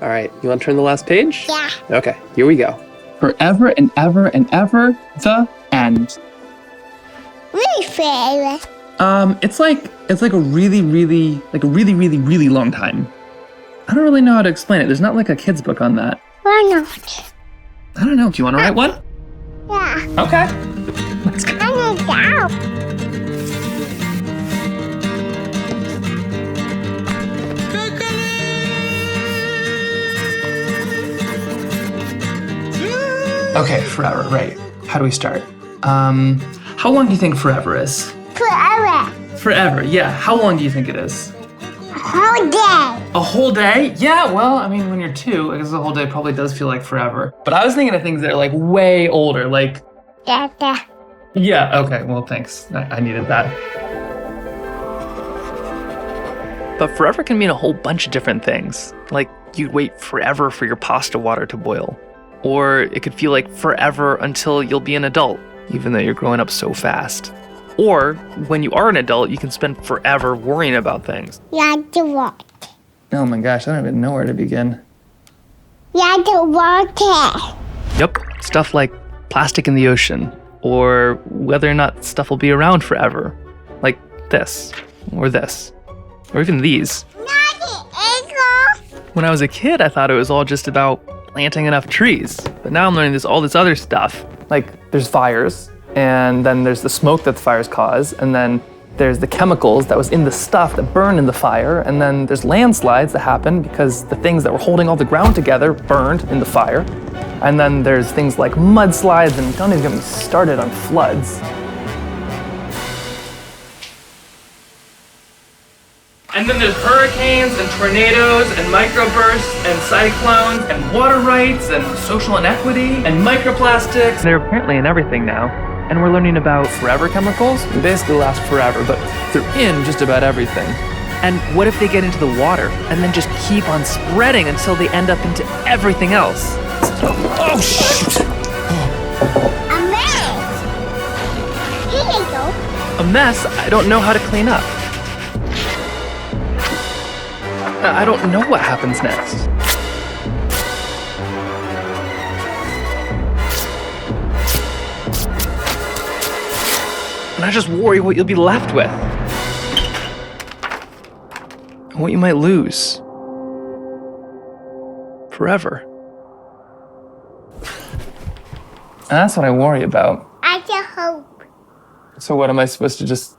All right, you want to turn the last page? Yeah. Okay, here we go. Forever and ever and ever, the end. Really forever. It's like a really long time. I don't really know how to explain it. There's not like a kid's book on that. Why not? I don't know. Do you want to write one? Yeah. Okay. Let's go. I need help. Okay, forever, right. How do we start? How long do you think forever is? Forever. Forever, yeah. How long do you think it is? Whole day. A whole day? Yeah, well, I mean, when you're 2, I guess a whole day probably does feel like forever. But I was thinking of things that are like way older, like... Dada. Yeah, okay, well, thanks. I needed that. But forever can mean a whole bunch of different things. Like you'd wait forever for your pasta water to boil. Or it could feel like forever until you'll be an adult, even though you're growing up so fast. Or when you are an adult, you can spend forever worrying about things. You have to walk. Oh my gosh, I don't even know where to begin. You have to walk it. Yep, stuff like plastic in the ocean, or whether or not stuff will be around forever. Like this, or even these. When I was a kid, I thought it was all just about planting enough trees. But now I'm learning all this other stuff. Like, there's fires, and then there's the smoke that the fires cause, and then there's the chemicals that was in the stuff that burned in the fire, and then there's landslides that happen because the things that were holding all the ground together burned in the fire. And then there's things like mudslides, and don't even get me started on floods. And then there's hurricanes and tornadoes and microbursts and cyclones and water rights and social inequity and microplastics. They're apparently in everything now. And we're learning about Forever chemicals? They basically last forever, but they're in just about everything. and what if they get into the water and then just keep on spreading until they end up into everything else? Oh, shoot! A mess. Here you go. A mess I don't know how to clean up. I don't know what happens next. And I just worry what you'll be left with. And what you might lose. Forever. And that's what I worry about. I just hope. So what, am I supposed to just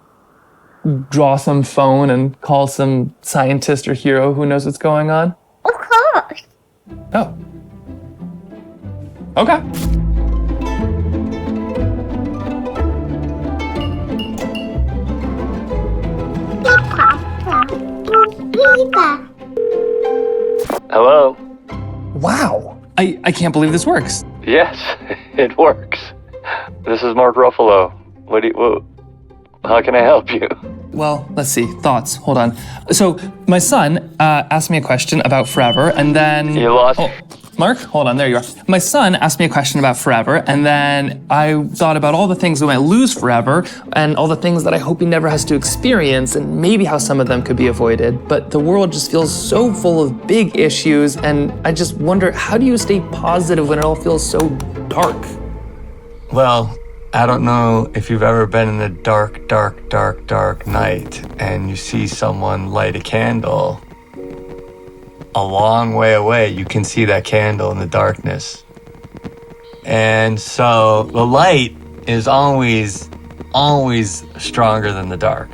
draw some phone and call some scientist or hero who knows what's going on? Of course. Oh. Okay. Hello? Wow. I can't believe this works. Yes, it works. This is Mark Ruffalo. How can I help you? Well, let's see. Thoughts. Hold on. So my son asked me a question about forever, and then... You lost? Oh, Mark, hold on. There you are. My son asked me a question about forever, and then I thought about all the things we might lose forever, and all the things that I hope he never has to experience, and maybe how some of them could be avoided. But the world just feels so full of big issues, and I just wonder, how do you stay positive when it all feels so dark? Well, I don't know if you've ever been in the dark night and you see someone light a candle. A long way away, you can see that candle in the darkness. And so the light is always stronger than the dark.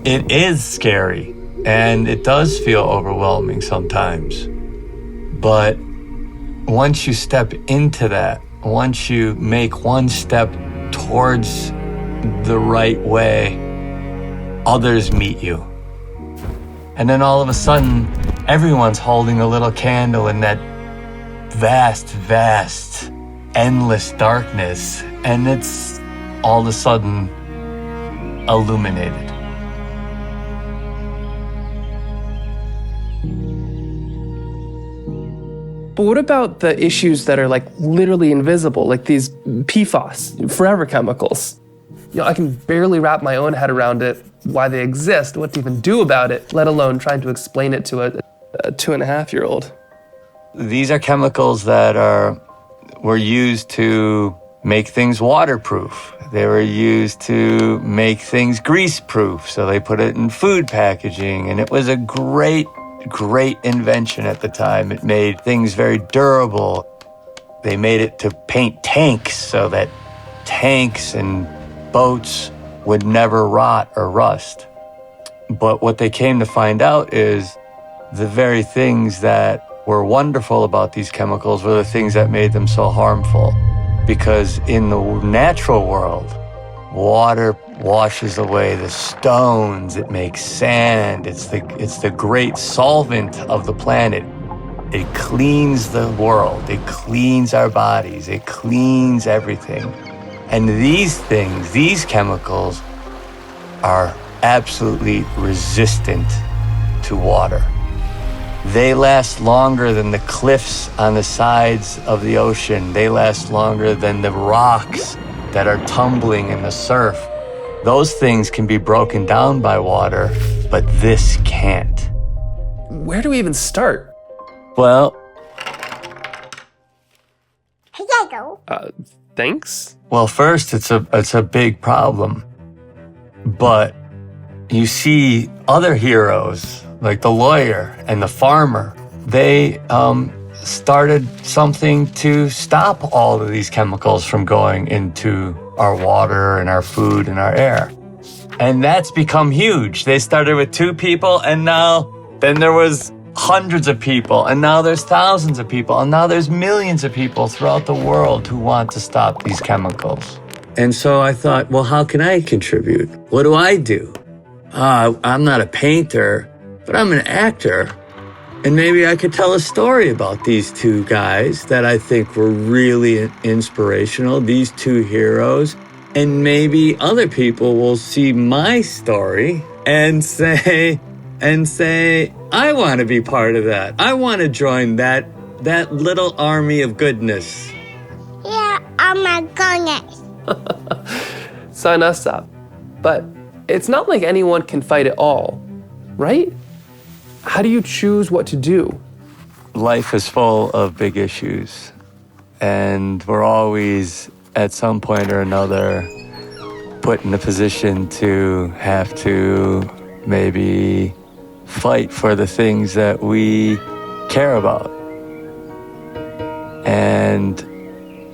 It is scary and it does feel overwhelming sometimes. But once you step into that, once you make one step towards the right way, others meet you. And then all of a sudden, everyone's holding a little candle in that vast, endless darkness, and it's all of a sudden illuminated. But what about the issues that are like literally invisible, like these PFAS, forever chemicals? You know, I can barely wrap my own head around it, why they exist, what to even do about it, let alone trying to explain it to a a 2.5-year-old. These are chemicals that were used to make things waterproof. They were used to make things grease-proof, so they put it in food packaging, and it was a great invention at the time. It made things very durable. They made it to paint tanks so that tanks and boats would never rot or rust. But what they came to find out is the very things that were wonderful about these chemicals were the things that made them so harmful. Because in the natural world, water washes away the stones, it makes sand, it's the great solvent of the planet. It cleans the world, it cleans our bodies, it cleans everything. And these things, these chemicals, are absolutely resistant to water. They last longer than the cliffs on the sides of the ocean. They last longer than the rocks that are tumbling in the surf. Those things can be broken down by water, but this can't. Where do we even start? Well, Here you go. Thanks? Well, first, it's a big problem. But you see other heroes, like the lawyer and the farmer, they started something to stop all of these chemicals from going into our water and our food and our air. And that's become huge. They started with 2 people, and then there was hundreds of people, and now there's thousands of people, and now there's millions of people throughout the world who want to stop these chemicals. And so I thought, well, how can I contribute? What do I do? I'm not a painter, but I'm an actor. And maybe I could tell a story about these 2 guys that I think were really inspirational, these 2 heroes. And maybe other people will see my story and say, I want to be part of that. I want to join that little army of goodness. Yeah, oh my goodness. Sign us up. But it's not like anyone can fight it all, right? How do you choose what to do? Life is full of big issues, and we're always, at some point or another, put in a position to have to maybe fight for the things that we care about. And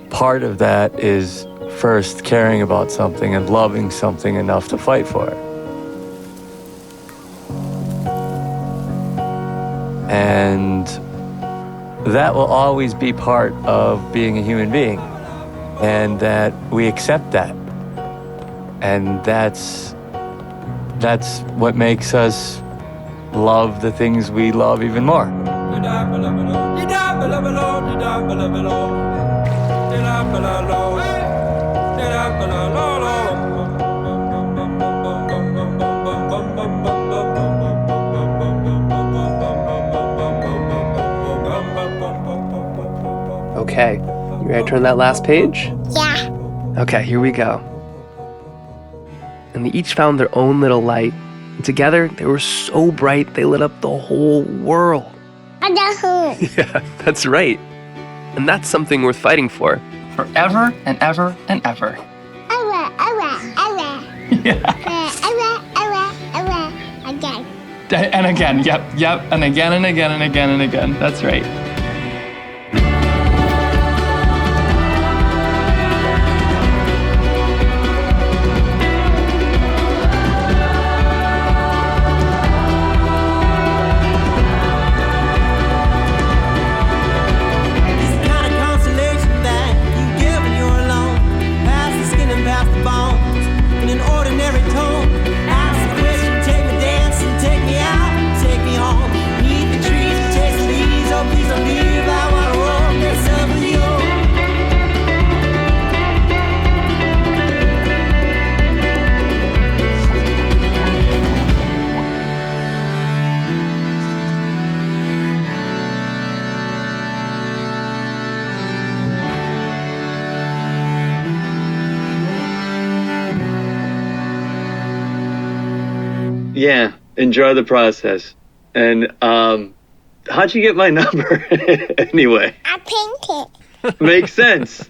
part of that is first caring about something and loving something enough to fight for it. And that will always be part of being a human being, and that we accept that. And that's what makes us love the things we love even more. Okay, you ready to turn that last page? Yeah. Okay, here we go. And they each found their own little light. And together, they were so bright, they lit up the whole world. Yeah, that's right. And that's something worth fighting for. Forever and ever and ever. Again. And again, yep, and again and again and again and again. That's right. Yeah, enjoy the process. And how'd you get my number anyway? I painted. Makes sense.